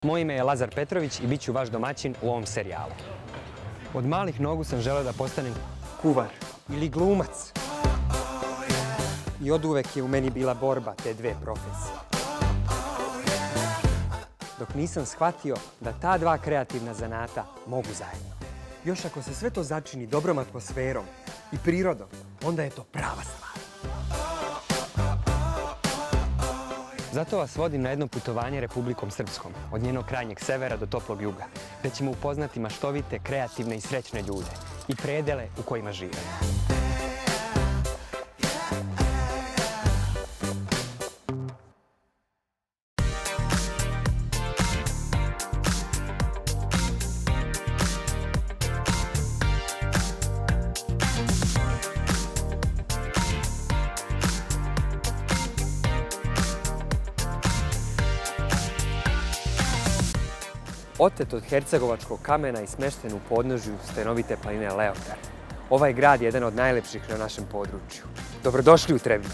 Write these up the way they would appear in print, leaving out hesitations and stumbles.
Moje ime je Lazar Petrović i bit ću vaš domaćin u ovom serijalu. Od malih nogu sam želeo da postanem kuvar ili glumac. I oduvek je u meni bila borba te dve profesije. Dok nisam shvatio da ta dva kreativna zanata mogu zajedno. Još ako se sve to začini dobrom atmosferom i prirodom, onda je to prava stvar. Zato vas vodim na jedno putovanje Republikom Srpskom, od njenog krajnjeg severa do toplog juga, gde ćemo upoznati maštovite, kreativne i srećne ljude i predele u kojima žive. Otet od hercegovačkog kamena i smešten u podnožju stenovite planine Leotar. Ovaj grad je jedan od najlepših na našem području. Dobrodošli u Trebinje.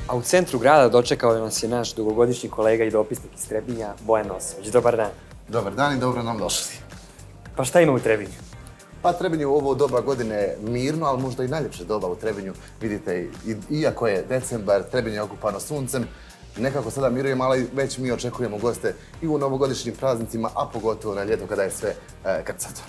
A u centru grada dočekao nas je naš dugogodišnji kolega i dopisnik iz Trebinja, Bojan Nosović. Dobar dan. Dobar dan i dobro nam došli. Pa šta ima u Trebinju? Pa Trebinje u ovo doba godine mirno, ali možda i najljepše doba u Trebinju. Vidite, iako je decembar, Trebinje je okupano suncem, nekako sada mirujemo, ali već mi očekujemo goste i u novogodišnjim praznicima, a pogotovo na ljeto kada je sve krcato.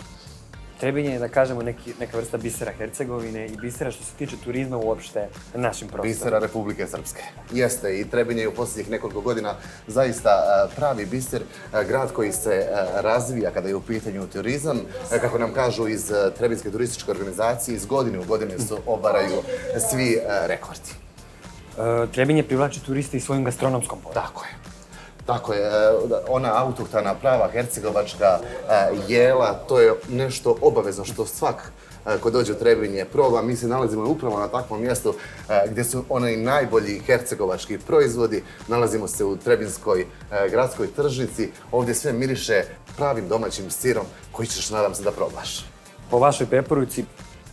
Trebinje je, da kažemo, neka vrsta bisera Hercegovine i bisera što se tiče turizma uopšte na našim prostorima. Bisera Republike Srpske. Jeste, i Trebinje je u posljednjih nekoliko godina zaista pravi biser, grad koji se razvija kada je u pitanju turizam. Kako nam kažu iz Trebinjske turističke organizacije, iz godine u godine se obaraju svi rekordi. Trebinje privlači turiste i svojim gastronomskom području. Tako je. Tako je, ona autohtona prava hercegovačka jela, to je nešto obavezno što svak ko dođe u Trebinje proba. Mi se nalazimo upravo na takvom mjestu gdje su onaj najbolji hercegovački proizvodi. Nalazimo se u Trebinskoj gradskoj tržnici. Ovdje sve miriše pravim domaćim sirom koji ćeš, nadam se, da probaš. Po vašoj preporuci,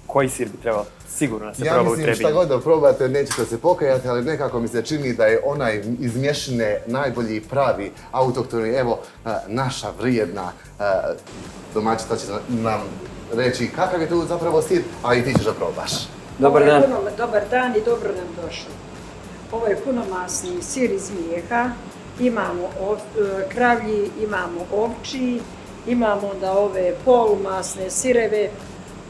koji sir bi trebao sigurno da se proba u Trebinju? Ja mislim šta god da probate, nećete se pokajati, ali nekako mi se čini da je onaj iz mješine najbolji pravi autohtoni. Evo, naša vrijedna domaćica će nam reći kakav je tu zapravo sir, a i ti ćeš da probaš. Dobar dan. Dobar dan i dobro nam došli. Ovo je punomasni sir iz mlijeka. Imamo kravlji, imamo ovčji, imamo onda ove polumasne sireve,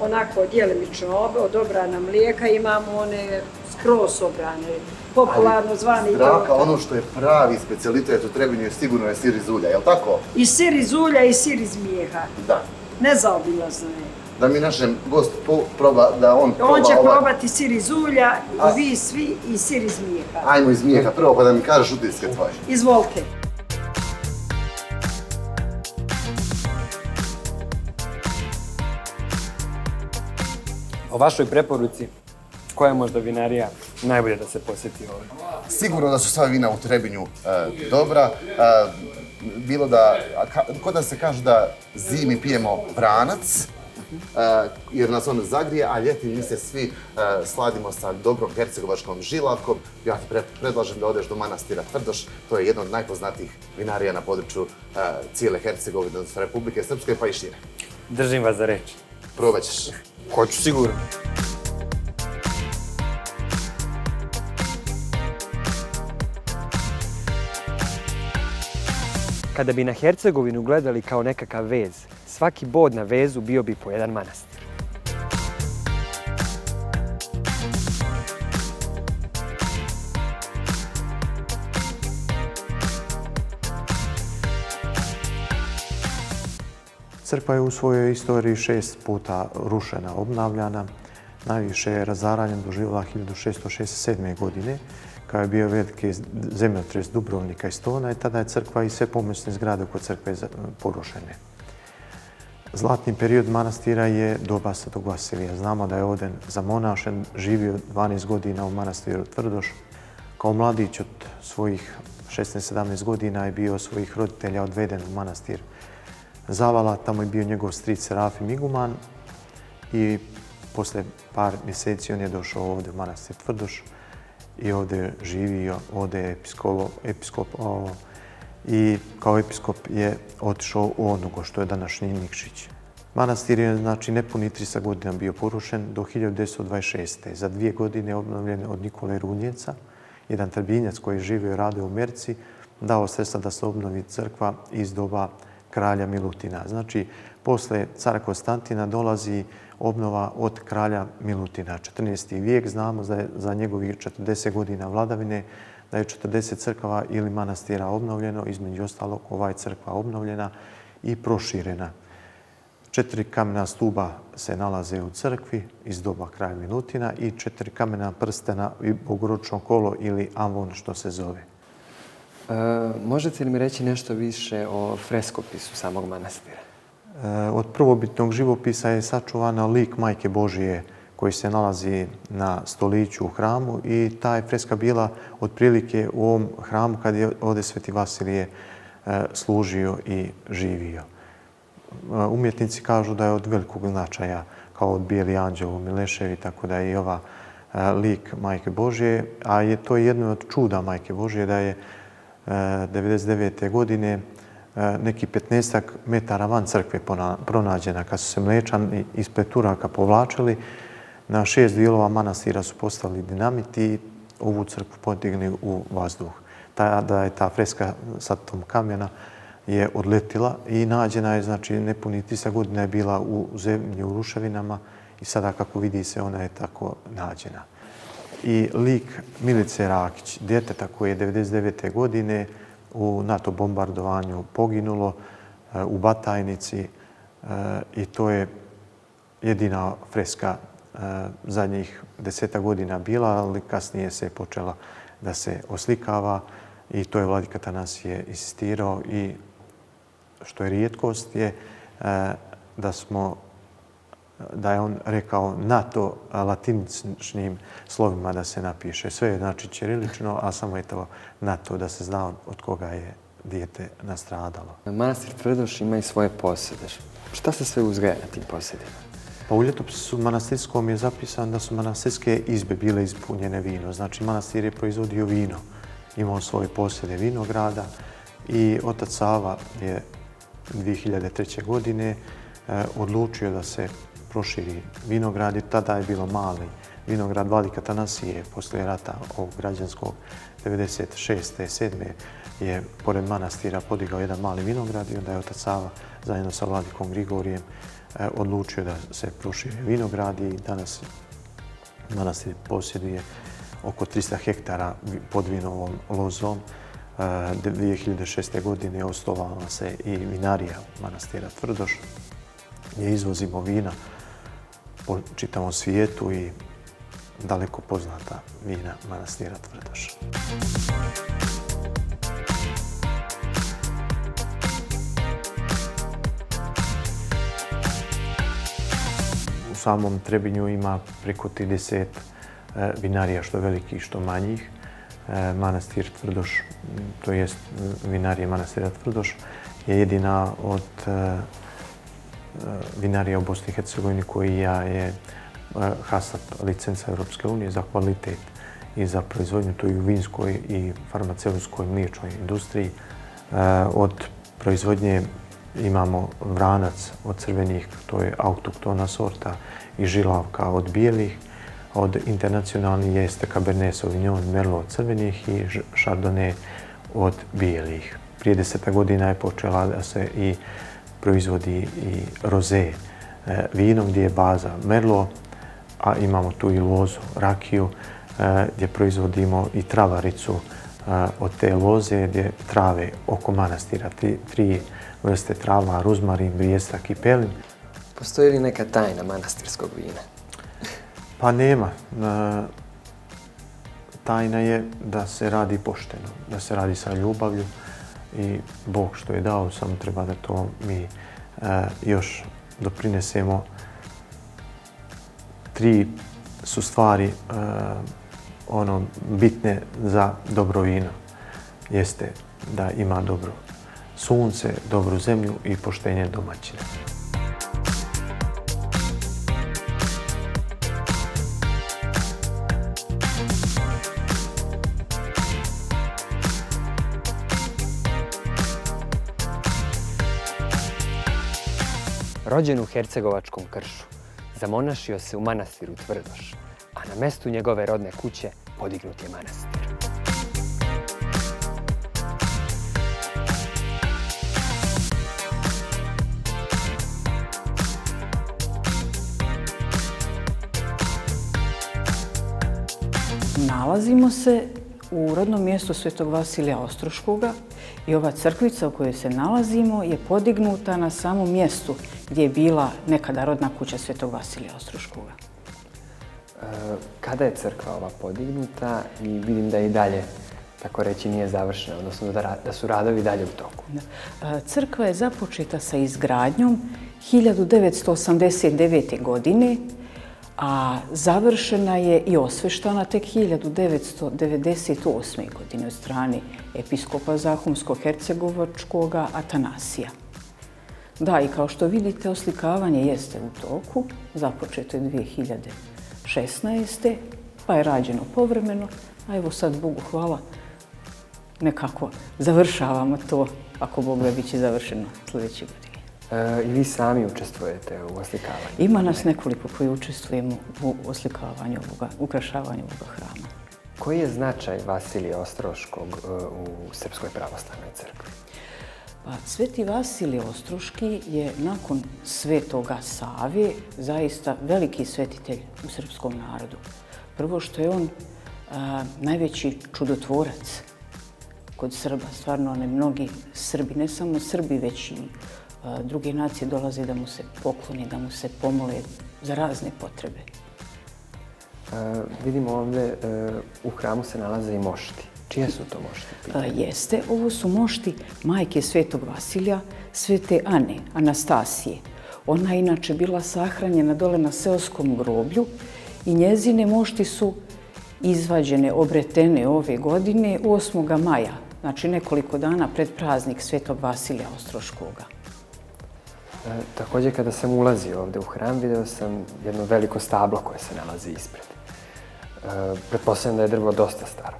onako djelimično od obrana mlijeka, imamo one skroz obrane, popularno zvani... Zdravka, ono što je pravi specijalitet u Trebinju je sigurno sir iz ulja, je li tako? I sir iz ulja i sir iz mlijeha. Da. Nezaobilazno je. Da mi našem gostu proba, da on proba On će probati sir iz ulja i vi svi i sir iz mlijeha. Ajmo iz mlijeka prvo pa da mi kažeš utiske tvoje. Izvolite. O vašoj preporuci, koja je možda vinarija najbolje da se posjeti ovdje? Sigurno da su sva vina u Trebinju dobra. Bilo da, kod nas se kaže da zimi pijemo vranac, jer nas on zagrije, a ljeti mi se svi sladimo sa dobrom hercegovačkom žilavkom. Ja ti predlažem da odeš do manastira Tvrdoš, to je jedna od najpoznatijih vinarija na području cijele Hercegovine, odnosno Republike Srpske, pa i šire. Držim vas za reč. Probat ćeš. Hoću sigurno. Kada bi na Hercegovinu gledali kao nekakav vez, svaki bod na vezu bio bi po jedan manastir. Crkva je u svojoj istoriji 6 puta rušena, obnavljana. Najviše je razaranje doživjela 1667. godine, kada je bio veliki zemljotres Dubrovnika i Stona i tada je crkva i sve pomoćne zgrade oko crkve porušene. Zlatni period manastira je doba Svetog Vasilija. Znamo da je ovdje zamonašen, živio 12 godina u manastiru Tvrdoš. Kao mladić od svojih 16-17 godina je bio od svojih roditelja odveden u manastir Zavala. Tamo je bio njegov stric Serafim Iguman i posle par mjeseci on je došao ovdje u manastir Tvrdoš i ovdje je živio, ovdje je episkop i kao episkop je otišao u Onugo, što je današnji Nikšić. Manastir je znači nepuni 300 godina bio porušen do 1926. Za 2 godine je obnovljen od Nikole Runjeca, jedan Trbinjac koji je živio i radio u Americi, dao sredstva da se obnovi crkva iz doba kralja Milutina. Znači, posle cara Konstantina dolazi obnova od kralja Milutina. 14. vijek, znamo za njegovih 40 godina vladavine da je 40 crkava ili manastira obnovljeno, između ostalog ova je crkva obnovljena i proširena. 4 kamena stuba se nalaze u crkvi iz doba kralja Milutina i 4 kamena prstena i bogoročno kolo ili amvon što se zove. Možete li mi reći nešto više o freskopisu samog manastira? Od prvobitnog živopisa je sačuvana lik Majke Božije koji se nalazi na stoliću u hramu i ta je freska bila otprilike u ovom hramu kad je ovdje Sveti Vasilije služio i živio. Umjetnici kažu da je od velikog značaja kao od Bijeli anđel u Mileševi, tako da je i ova lik Majke Božije, a to je jedno od čuda Majke Božije da je 1999. godine neki 15 metara van crkve pronađena. Kad su se Mlečani ispred Turaka povlačili, na 6 dijelova manastira su postavili dinamit i ovu crkvu podigli u vazduh. Da je ta freska sa tom kamena je odletila i nađena je, znači nepuni 300 godina je bila u zemlji u ruševinama i sada kako vidi se ona je tako nađena. I lik Milice Rakić, djeteta koje je 1999. godine u NATO bombardovanju poginulo u Batajnici i to je jedina freska zadnjih 10 godina bila, ali kasnije se počela da se oslikava i to je vladika Atanasije insistirao i što je rijetkost je da je on rekao NATO latiničnim slovima da se napiše. Sve je znači ćirilično, a samo je to NATO da se zna od koga je dijete nastradalo. Manastir Tvrdoš ima i svoje posjede. Šta se sve uzgaja na tim posjedima? Pa u ljetopisu manastirskom je zapisano da su manastirske izbe bile ispunjene vino. Znači manastir je proizvodio vino. Imao svoje posjede vinograda i otac Sava je 2003. godine odlučio da se proširi vinograd i tada je bilo mali vinograd vladika Atanasije. Poslije rata ovog građanskog 96. 7. je pored manastira podigao jedan mali vinograd i onda je otac Sava zajedno sa vladikom Grigorijem odlučio da se proširi vinograd i danas manastir posjeduje oko 300 hektara pod vinovom lozom. 2006. godine osnovala se i vinarija manastira Tvrdoš gdje izvozimo vina po čitavom svijetu i daleko poznata vina manastira Tvrdoš. U samom Trebinju ima preko 30 vinarija, što velikih, što manjih. Manastir Tvrdoš, to jest vinarija manastira Tvrdoš, je jedina od vinarija u Bosni i Hercegovini koja je HASAP licenca Europske unije za kvalitet i za proizvodnju, to i u vinskoj i farmaceutskoj mliječnoj industriji. Od proizvodnje imamo vranac od crvenih, to je autoktona sorta, i žilavka od bijelih. Od internacionalnih jeste Cabernet Sauvignon, Merlot od crvenih i Chardonnay od bijelih. Prije 10 godina je počela da se i proizvodi i rosé vino gdje je baza Merlot, a imamo tu i lozu, rakiju, gdje proizvodimo i travaricu od te loze, gdje trave oko manastira, 3 vrste trava, ruzmarin, brijestak i pelin. Postoji li neka tajna manastirskog vina? Pa nema. Tajna je da se radi pošteno, da se radi sa ljubavlju i Bog što je dao, samo treba da to mi još doprinesemo. 3 su stvari bitne za dobro vino. Jeste da ima dobro sunce, dobru zemlju i poštenje domaćina. Rođen u hercegovačkom Kršu, zamonašio se u manastiru Tvrdoš, a na mestu njegove rodne kuće podignut je manastir. Nalazimo se u rodnom mjestu Svetog Vasilija Ostroškoga i ova crkvica u kojoj se nalazimo je podignuta na samom mjestu gdje je bila nekada rodna kuća Svetog Vasilija Ostroškoga. Kada je crkva ova podignuta i vidim da i dalje, tako reći, nije završena, odnosno da su radovi dalje u toku? Crkva je započeta sa izgradnjom 1989. godine, a završena je i osveštana tek 1998. godine od strane episkopa Zahumsko-hercegovačkoga Atanasija. Da, i kao što vidite, oslikavanje jeste u toku, započeto je 2016. pa je rađeno povremeno, a evo sad, Bogu hvala, nekako završavamo to, ako Bog da bit će završeno sljedeće godine. I vi sami učestvujete u oslikavanju? Ima nas nekoliko koji učestvujemo u oslikavanju ukrašavanju ovoga hrama. Koji je značaj Vasilija Ostroškog u Srpskoj pravoslavnoj crkvi? Sveti Vasilije Ostroški je nakon Svetoga Save zaista veliki svetitelj u srpskom narodu. Prvo što je on najveći čudotvorac kod Srba. Stvarno, mnogi Srbi, ne samo Srbi, već i druge nacije dolaze da mu se pokloni, da mu se pomole za razne potrebe. Vidimo ovdje u hramu se nalaze i mošti. Čije su to mošti? Jeste, ovo su mošti majke Svetog Vasilija, Svete Ane, Anastasije. Ona je inače bila sahranjena dole na seoskom groblju i njezine mošti su izvađene, obretene ove godine 8. maja, znači nekoliko dana pred praznik Svetog Vasilija Ostroškoga. Također, kada sam ulazio ovdje u hram, video sam jedno veliko stablo koje se nalazi ispred. Pretpostavljam da je drvo dosta staro.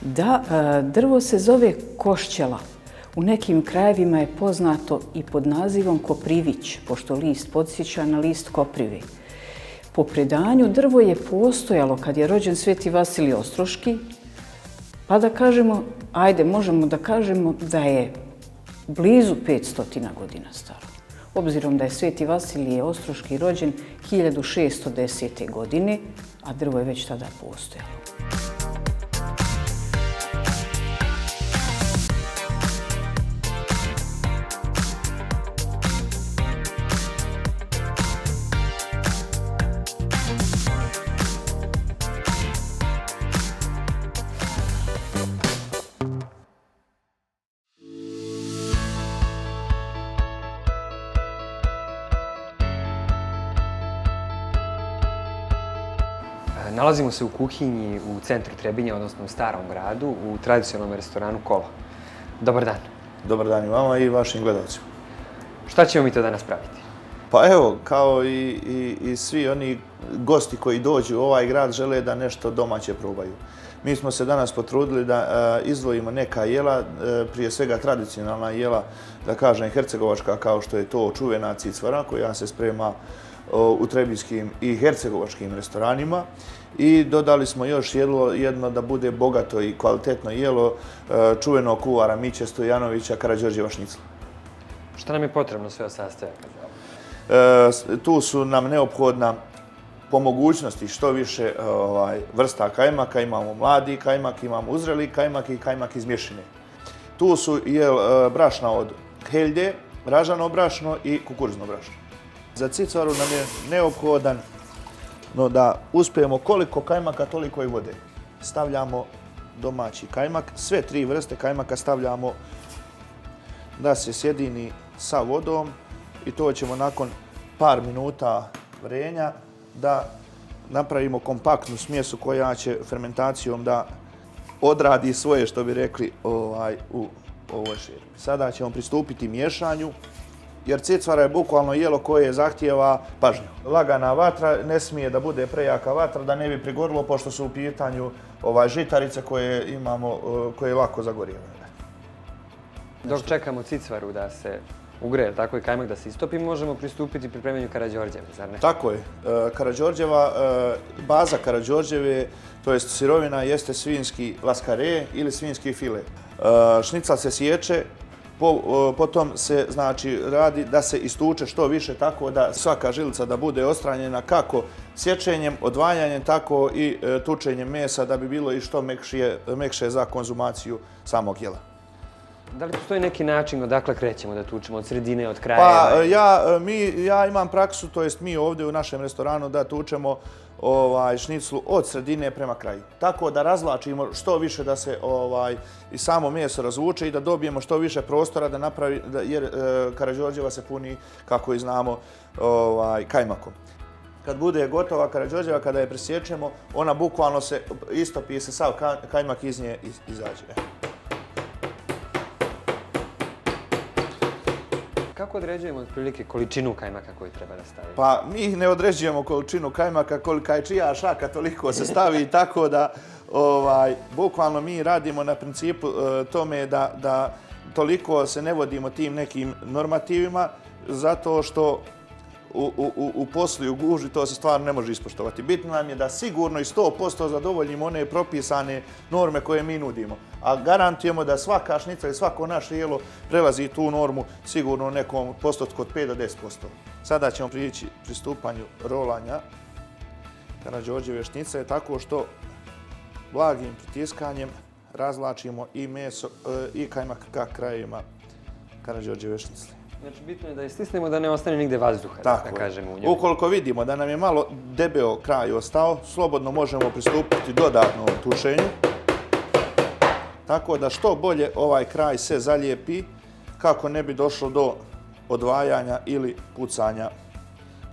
Da, drvo se zove košćela. U nekim krajevima je poznato i pod nazivom koprivić, pošto list podsjeća na list koprive. Po predanju, drvo je postojalo kad je rođen Sveti Vasilij Ostroški, pa da kažemo, možemo da kažemo da je blizu 500 godina staro. Obzirom da je Sveti Vasilij Ostroški rođen 1610. godine, a drvo je već tada postojalo. Nalazimo se u kuhinji u centru Trebinja, odnosno u Starom gradu, u tradicionalnom restoranu Kolo. Dobar dan. Dobar dan i vama i vašim gledalcima. Šta ćemo mi to danas praviti? Pa evo, kao i svi oni gosti koji dođu u ovaj grad žele da nešto domaće probaju. Mi smo se danas potrudili da izdvojimo neka jela, prije svega tradicionalna jela, da kažem hercegovačka, kao što je to čuvena cicvara koja se sprema u trebinjskim i hercegovačkim restoranima. I dodali smo još jedno da bude bogato i kvalitetno jelo čuvenog kuvara Miće Stojanovića Karađorđeva šnicla. Šta nam je potrebno sve od sastojaka? Tu su nam neophodna po mogućnosti što više vrsta kajmaka. Imamo mladi kajmak, imamo uzreli kajmak i kajmak iz mješine. Tu su brašna od heljde, ražano brašno i kukuruzno brašno. Za cicvaru nam je neophodan da uspijemo koliko kajmaka, toliko i vode. Stavljamo domaći kajmak, sve 3 vrste kajmaka stavljamo da se sjedini sa vodom i to ćemo nakon par minuta vrenja da napravimo kompaktnu smjesu koja će fermentacijom da odradi svoje, što bi rekli, u ovoj širmi. Sada ćemo pristupiti miješanju, jer cicvara je bukvalno jelo koje zahtijeva pažnju. Lagana vatra, ne smije da bude prejaka vatra, da ne bi prigorilo, pošto su u pitanju žitarice koje imamo, koje lako zagorijevaju. Dok čekamo cicvaru da se ugreje, tako i kajmak da se istopi, možemo pristupiti pripremanju Karađorđeve, zar ne? Tako je. Karađorđeva, baza Karađorđeve, to jest sirovina, jeste svinjski laskare ili svinjski file. Šnical se sječe, potom se radi da se istuče što više, tako da svaka žilica da bude odstranjena kako sječenjem, odvajanjem, tako i tučenjem mesa da bi bilo i što mekše za konzumaciju samog jela. Da li postoji neki način odakle krećemo da tučemo, od sredine, od kraja? Pa ja imam praksu, to jest mi ovdje u našem restoranu da tučemo šniclu od sredine prema kraju. Tako da razvlačimo što više da se i samo meso razvuče i da dobijemo što više prostora da napravi, jer Karađorđeva se puni, kako i znamo, kajmakom. Kad bude gotova Karađorđeva, kada je presječemo, ona bukvalno se istopi, se sav kajmak iz nje izađe. Kako određujemo otprilike količinu kajmaka koju treba da stavimo? Pa mi ne određujemo količinu kajmaka, kolika je čija šaka, toliko se stavi, tako da bukvalno mi radimo na principu tome da toliko se ne vodimo tim nekim normativima, zato što u poslu i u gužvi to se stvarno ne može ispoštovati. Bitno nam je da sigurno i 100% zadovoljimo one propisane norme koje mi nudimo. A garantujemo da svaka šnica i svako naše jelo prelazi tu normu sigurno u nekom postotku od 5 do 10%. Sada ćemo prići pristupanju rolanja Karađorđeve šnice tako što blagim pritiskanjem razvlačimo i meso i kajmak ka krajevima Karađorđeve šnice. Znači, bitno je da je stisnemo da ne ostane nigde vazduha, da kažemo u njoj. Ukoliko vidimo da nam je malo debeo kraj ostao, slobodno možemo pristupiti dodatnom tušenju. Tako da što bolje ovaj kraj se zalijepi, kako ne bi došlo do odvajanja ili pucanja.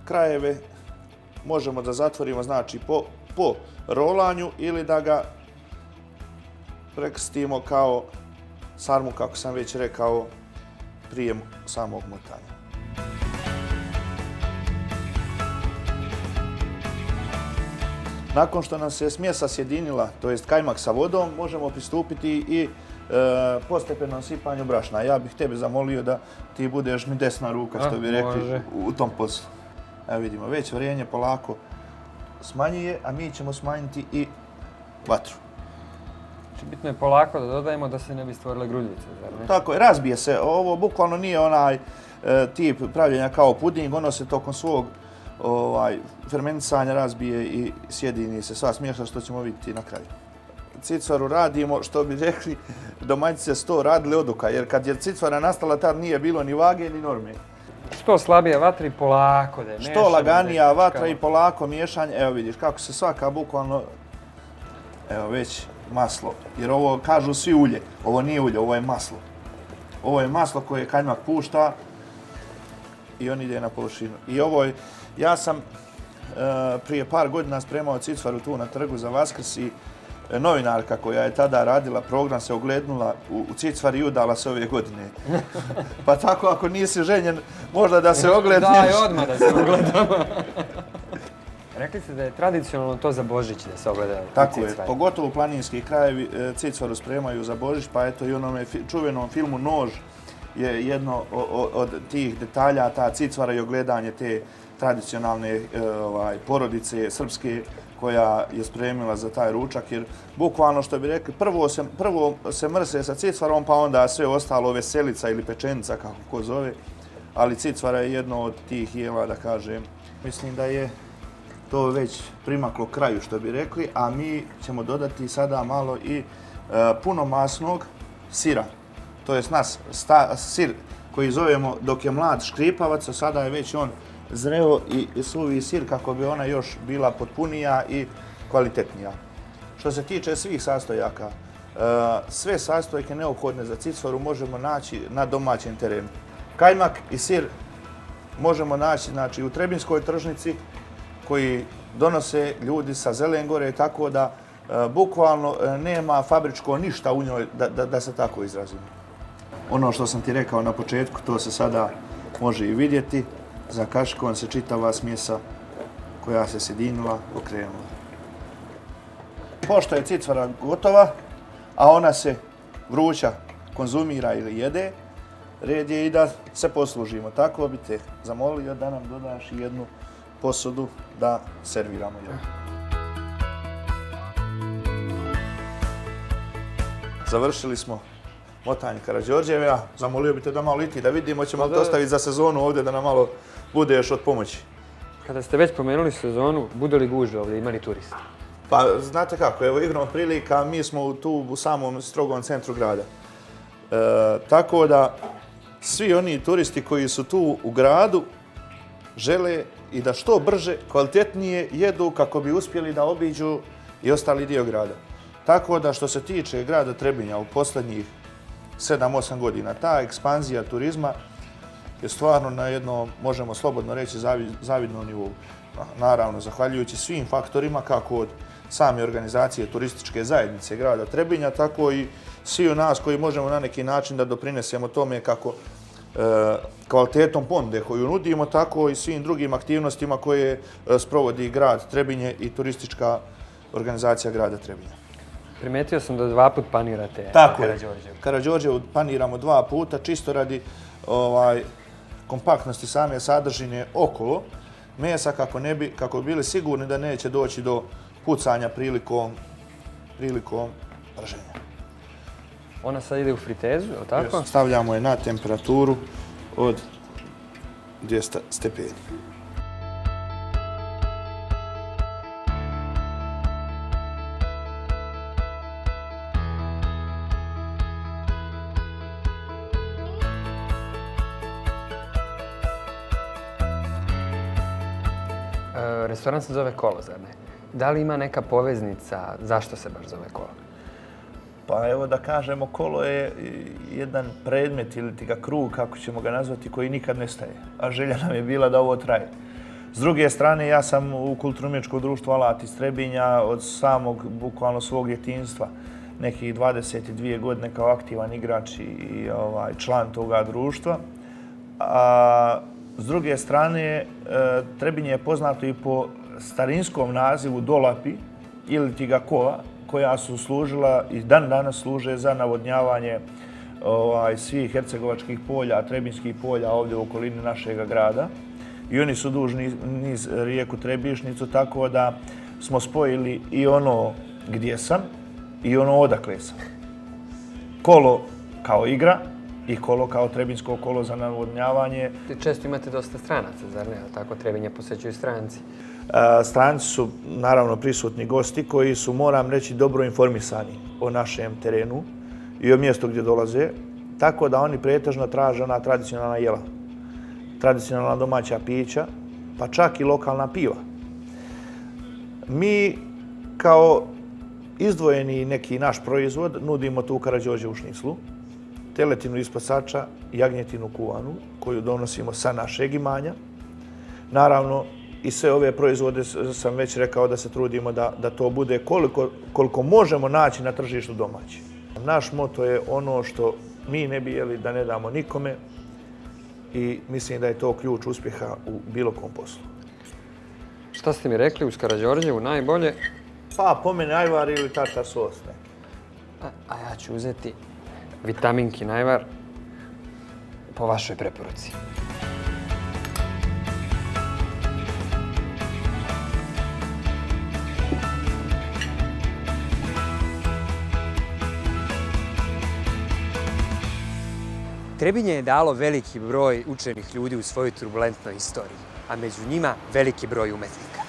Krajeve možemo da zatvorimo, znači, po rolanju ili da ga prekrstimo kao sarmu, kako sam već rekao, prije samog motanja. Nakon što nam se smjesa sjedinila, to jest kajmak sa vodom, možemo pristupiti i postepenom sipanju brašna. Ja bih tebe zamolio da ti budeš mi desna ruka, što bi rekli, u tom poslu. Evo vidimo, već vrenje polako smanjuje, a mi ćemo smanjiti i vatru. Bitno je polako da dodajemo da se ne bi stvorile grudljice, zar ne? Tako je, razbije se. Ovo bukvalno nije onaj tip pravljenja kao puding, ono se tokom svog fermentisanja razbije i sjedini se sva smješa, što ćemo vidjeti na kraju. Cicvaru radimo, što bi rekli, domaćice su to radili oduka, jer kad je cicvara nastala, tad nije bilo ni vage ni norme. Što slabija vatra i polako da je mešamo. Što laganija vatra i polako miješanje. Evo vidiš kako se svaka bukvalno, evo već maslo, jer ovo kažu svi ulje. Ovo nije ulje, ovo je maslo. Ovo je maslo koje kajmak pušta i on ide na površinu. I ovo je, ja sam prije par godina spremao cicvaru tu na trgu za Vaskrs i novinarka koja je tada radila program se oglednula u cicvari i udala se ove godine. Pa tako ako nisi ženjen, možda da se ogledneš. Daj odmah da se ogledamo. Rekli ste da je tradicionalno to za Božić da se ogleda cicvari. Tako je, pogotovo planinski krajevi cicvaru spremaju za Božić, pa eto i onome čuvenom filmu Nož je jedno od tih detalja, ta cicvara i ogledanje te tradicionalne porodice srpske koja je spremila za taj ručak, jer bukvalno što bi rekli, prvo se mrse sa cicvarom, pa onda sve ostalo veselica ili pečenica, kako ko zove, ali cicvara je jedno od tih jela, da kažem. Mislim da je to već primaklo kraju, što bi rekli, a mi ćemo dodati sada malo i punomasnog sira. To je sir koji zovemo dok je mlad škripavac, a sada je već on zreo i suvi sir kako bi ona još bila potpunija i kvalitetnija. Što se tiče svih sastojaka, sve sastojke neophodne za cicvaru možemo naći na domaćem terenu. Kajmak i sir možemo naći znači, u Trebinjskoj tržnici koji donose ljudi sa Zelengore, tako da bukvalno nema fabričko ništa u njoj, da se tako izrazimo. Ono što sam ti rekao na početku, to se sada može i vidjeti. Za kašikom se čitava smjesa koja se sjedinila, okrenula. Pošto je cicvara gotova, a ona se vruća konzumira ili jede, red je i da se poslužimo. Tako bi te zamolio da nam dodaš jednu posudu da serviramo jelo. Završili smo motanje Karađorđeva. Zamolio bi te da malo i ti da vidimo, ćemo li to ostaviti za sezonu ovdje da nam malo bude još od pomoći. Kada ste već pomenuli sezonu, bude li gužve ovdje, ima li turista? Pa znate kako, evo igrom prilika, mi smo tu u samom strogom centru grada. Tako da svi oni turisti koji su tu u gradu žele i da što brže, kvalitetnije jedu kako bi uspjeli da obiđu i ostali dio grada. Tako da što se tiče grada Trebinja u posljednjih 7-8 godina, ta ekspanzija turizma je stvarno na jednom, možemo slobodno reći, zavidnom nivou. Naravno, zahvaljujući svim faktorima, kako od same organizacije turističke zajednice grada Trebinja, tako i svi u nas koji možemo na neki način da doprinesemo tome kako kvalitetom ponude koju nudimo, tako i svim drugim aktivnostima koje sprovodi grad Trebinje i turistička organizacija grada Trebinja. Primetio sam da 2 put panirate Karađorđevu. Karađorđevu paniramo 2 puta, čisto radi kompaktnosti same sadržine okolo mesa, kako bi bili sigurni da neće doći do pucanja prilikom praženja. Ona sad ide u fritezu, je li tako? Stavljamo je na temperaturu od 200 stepeni. Restoran se zove Kolo, zar ne? Da li ima neka poveznica zašto se baš zove Kolo? Pa evo da kažemo, kolo je jedan predmet ili ti ga krug, kako ćemo ga nazvati, koji nikad ne staje. A želja nam je bila da ovo traje. S druge strane, ja sam u Kulturno-umjetničkom društvu Alat iz Trebinja od samog, bukvalno svog djetinjstva, nekih 22 godine kao aktivan igrač i član toga društva. A s druge strane, Trebinje je poznato i po starinskom nazivu Dolapi ili ti ga Kova, koja su služila i dan danas služe za navodnjavanje svih hercegovačkih polja, trebinjskih polja ovdje u okolini našeg grada. I oni su dužni niz rijeku Trebišnicu, tako da smo spojili i ono gdje sam i ono odakle sam. Kolo kao igra i kolo kao trebinjsko kolo za navodnjavanje. Često imate dosta stranaca, zar ne? Tako Trebinje posjećuju stranci. Stranci su naravno prisutni gosti koji su, moram reći, dobro informisani o našem terenu i o mjestu gdje dolaze, tako da oni pretežno traže ona tradicionalna jela, tradicionalna domaća pića, pa čak i lokalna piva. Mi kao izdvojeni neki naš proizvod nudimo tu Karađorđevu šniclu, teletinu ispod sača, jagnjetinu kuvanu koju donosimo sa našeg imanja. Naravno, i sve ove proizvode sam već rekao da se trudimo da to bude koliko možemo naći na tržištu domaći. Naš moto je ono što mi ne bi jeli da ne damo nikome i mislim da je to ključ uspjeha u bilo kom poslu. Šta ste mi rekli uz Karađorđevu najbolje? Pa po mene ajvar ili tartar sos. A ja ću uzeti vitaminki najvar po vašoj preporuci. Trebinje je dalo veliki broj učenih ljudi u svojoj turbulentnoj istoriji, a među njima veliki broj umetnika.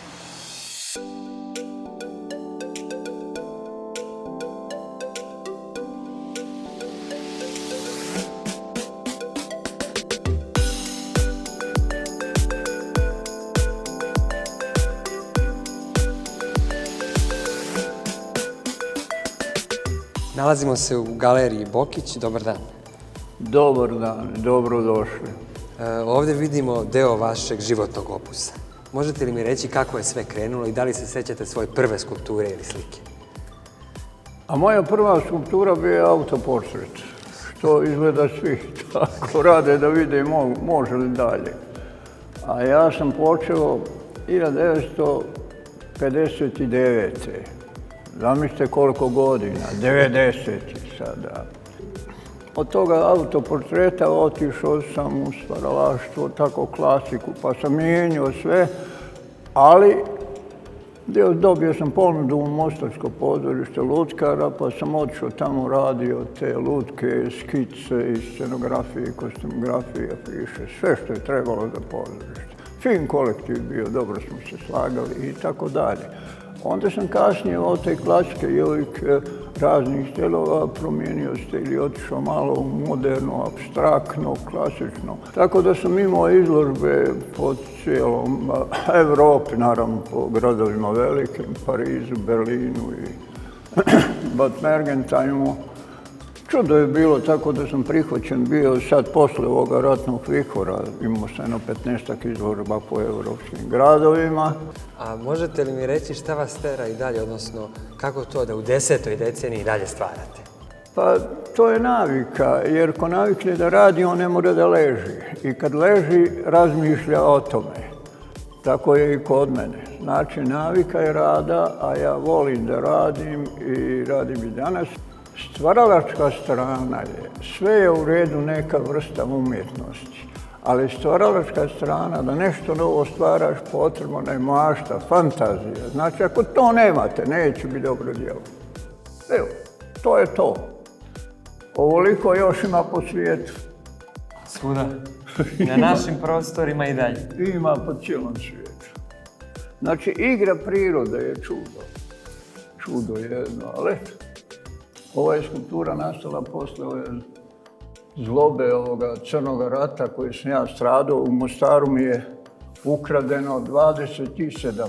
Nalazimo se u galeriji Bokić. Dobar dan. Dobar dan, dobrodošli. Ovdje vidimo deo vašeg životnog opusa. Možete li mi reći kako je sve krenulo i da li se sjećate svoje prve skulpture ili slike? A moja prva skulptura bio je autoportret. Što izgleda svi tako rade da vide može li dalje. A ja sam počeo 1959. Zamislite koliko godina, 90. sada. Od toga autoportreta otišao sam u stvaralaštvo, tako klasiku, pa sam mijenjao sve, ali dobio sam ponudu u Mostarsko pozorište lutkara, pa sam otišao tamo, radio te lutke, skice i scenografije, kostumografije, piše, sve što je trebalo za pozorište. Fin kolektiv bio, dobro smo se slagali i tako dalje. Onda sam kasnije od te klasike i ovih raznih stilova promijenio stil i otišao malo u moderno, apstraktno, klasično. Tako da sam imao izložbe po cijelom Evropi, naravno po gradovima velikim, Parizu, Berlinu i Bad Mergentheimu. Čudo je bilo tako da sam prihvaćen bio sad posle ovoga ratnog vihora. Imao sam jedno 15-ak izložba po evropskim gradovima. A možete li mi reći šta vas tera i dalje, odnosno kako to da u 10. deceniji i dalje stvarate? Pa to je navika, jer ko navikne da radi, on ne mora da leži. I kad leži, razmišlja o tome. Tako je i kod mene. Znači, navika je rada, a ja volim da radim i radim i danas. Stvaralačka strana je, sve je u redu neka vrsta umjetnosti, ali stvaralačka strana, da nešto novo stvaraš, potrebna je mašta, fantazija. Znači, ako to nemate, neće biti dobro djelo. Evo, to je to. Ovoliko još ima po svijetu. Svuda. Na našim prostorima i dalje. Ima po cijelom svijetu. Znači, igra prirode je čudo. Čudo jedno, ali eto. Ova je skulptura nastala posle ove zlobe ovoga crnoga rata koji sam ja stradao. U Mostaru mi je ukradeno 27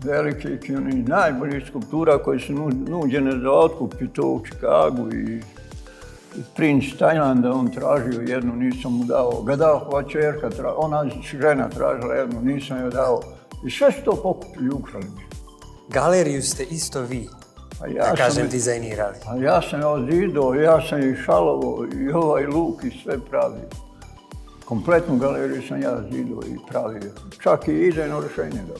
velikih i onih najboljih skulptura koje su nuđene za otkup, i to u Čikagu i princ Tajlanda, on tražio jednu, nisam mu dao. Gadafova ćerka, ona žena tražila jednu, nisam joj dao. I sve su to pokupili i ukrali mi. Galeriju ste isto vi, da kažem, dizajnirali. A ja sam je ozidao, ja sam i šalovo, i ovaj luk i sve pravio. Kompletnu galeriju sam ja zidao i pravio. Čak i idejno rješenje dao.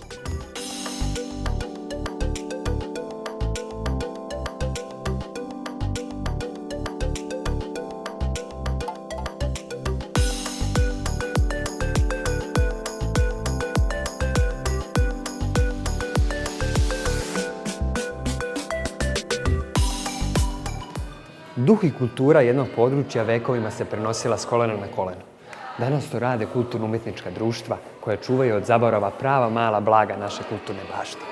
Duh i kultura jednog područja vekovima se prenosila s kolena na koleno. Danas to rade kulturno-umjetnička društva koja čuvaju od zaborava prava mala blaga naše kulturne baštine.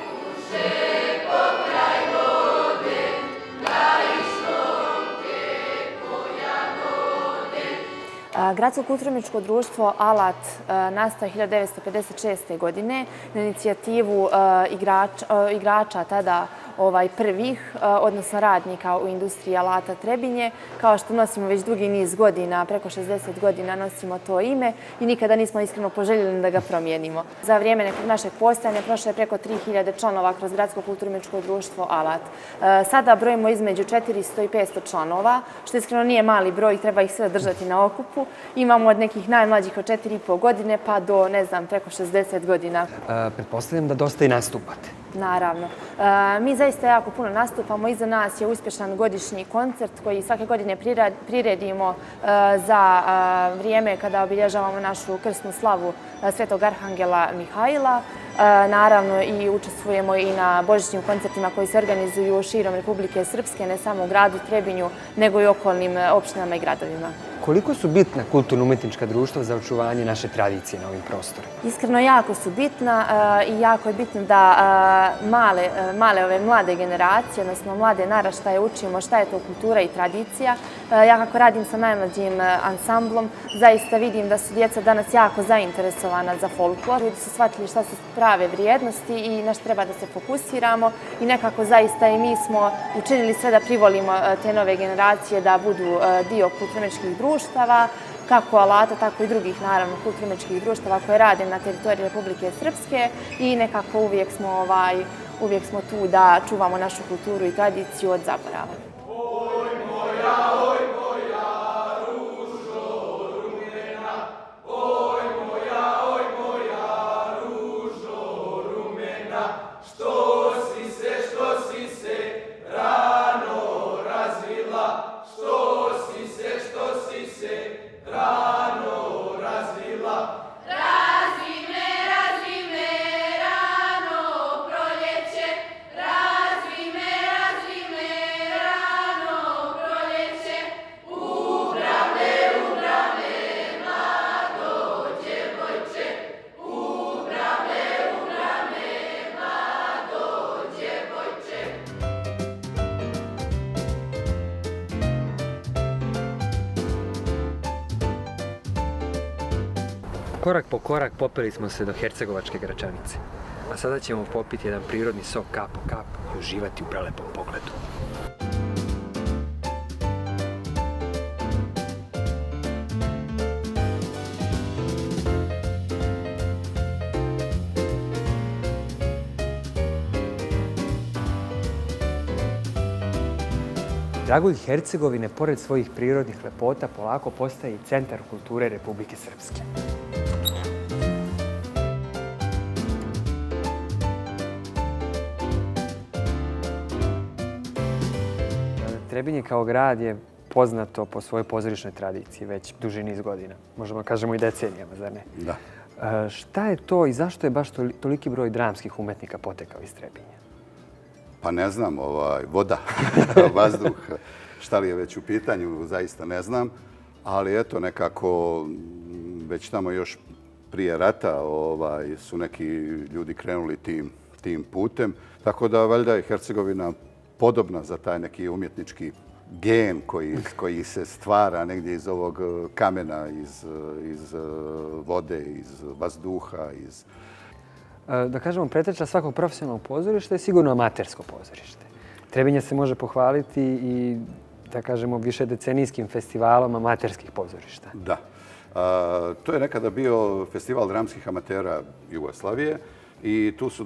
Gradsko kulturno-umjetničko društvo Alat nastaje 1956. godine na inicijativu igrača tada prvih, odnosno radnika u industriji alata Trebinje. Kao što nosimo već dugi niz godina, preko 60 godina nosimo to ime i nikada nismo iskreno poželjeli da ga promijenimo. Za vrijeme nekog našeg postojanja prošlo je preko 3000 članova kroz Gradsko kulturno-umjetničko društvo Alat. Sada brojimo između 400 i 500 članova, što iskreno nije mali broj, treba ih sve držati na okupu. Imamo od nekih najmlađih od 4,5 godine pa do, ne znam, preko 60 godina. Pretpostavljam da dosta i nastupate. Naravno. Mi zaista jako puno nastupamo. Iza nas je uspješan godišnji koncert koji svake godine priredimo za vrijeme kada obilježavamo našu krsnu slavu Svetog Arhangela Mihajla. Naravno i učestvujemo i na božićnim koncertima koji se organizuju širom Republike Srpske, ne samo u gradu Trebinju, nego i okolnim opštinama i gradovima. Koliko su bitna kulturno-umjetnička društva za očuvanje naše tradicije na ovim prostorima? Iskreno, jako su bitna i jako je bitno da male ove mlade generacije, odnosno mlade naraštaje, učimo šta je to kultura i tradicija. Ja kako radim sa najmlađim ansamblom, zaista vidim da su djeca danas jako zainteresovana za folklor. Ljudi su shvatili šta su prave vrijednosti i na što treba da se fokusiramo i nekako zaista i mi smo učinili sve da privolimo te nove generacije da budu dio kulturno-umjetničkih društava kako Alata, tako i drugih, naravno, kulturno-umjetničkih društava koje rade na teritoriji Republike Srpske i nekako uvijek smo tu da čuvamo našu kulturu i tradiciju od zaborava. Korak po korak popeli smo se do Hercegovačke Gračanice, a sada ćemo popiti jedan prirodni sok kap po kap i uživati u prelepom pogledu. Dragulj Hercegovine, pored svojih prirodnih lepota, polako postaje i centar kulture Republike Srpske. Trebinje kao grad je poznato po svojoj pozorišnoj tradiciji već duži niz godina. Možemo kažemo i decenijama, zar ne? Da. Šta je to i zašto je baš toliki broj dramskih umetnika potekao iz Trebinja? Pa ne znam, voda, vazduh, šta li je već u pitanju, zaista ne znam. Ali eto, nekako već tamo još prije rata su neki ljudi krenuli tim putem. Tako da valjda je Hercegovina podobna za taj neki umjetnički gen koji se stvara negdje iz ovog kamena, iz vode, iz vazduha, Da kažemo, preteča svakog profesionalnog pozorišta je sigurno amatersko pozorište. Trebinje se može pohvaliti i, da kažemo, višedecenijskim festivalom amaterskih pozorišta. Da. To je nekada bio festival dramskih amatera Jugoslavije i tu su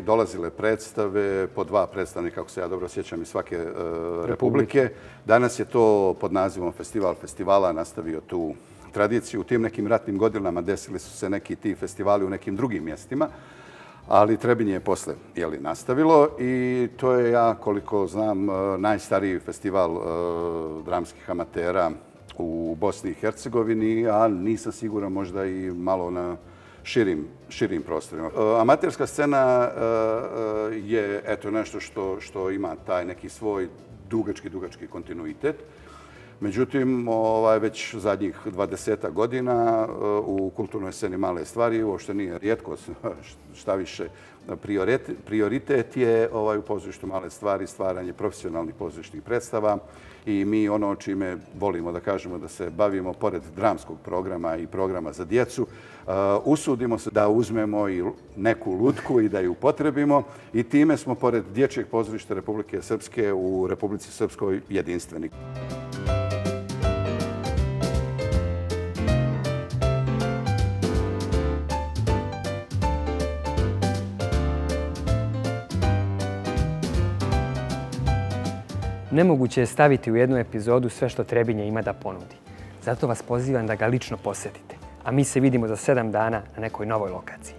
dolazile predstave po 2 predstavnika, kako se ja dobro sjećam, iz svake republike. Danas je to pod nazivom Festival festivala nastavio tu tradiciju. U tim nekim ratnim godinama desili su se neki ti festivali u nekim drugim mjestima, ali Trebinje je posle nastavilo i to je, ja koliko znam, najstariji festival dramskih amatera u Bosni i Hercegovini, a nisam siguran, možda i malo na širim prostorima. Amaterska scena je eto nešto što ima taj neki svoj dugački kontinuitet. Međutim, već zadnjih 20 godina u kulturnoj sceni Male Stvari uopšte nije rijetkost, šta više, prioritet je u pozorištu Male Stvari stvaranje profesionalnih pozorišnih predstava i mi ono čime volimo da kažemo da se bavimo pored dramskog programa i programa za djecu, usudimo se da uzmemo i neku lutku i da ju upotrebimo i time smo pored Dječjeg pozorišta Republike Srpske u Republici Srpskoj jedinstveni. Nemoguće je staviti u jednu epizodu sve što Trebinje ima da ponudi. Zato vas pozivam da ga lično posjetite. A mi se vidimo za 7 dana na nekoj novoj lokaciji.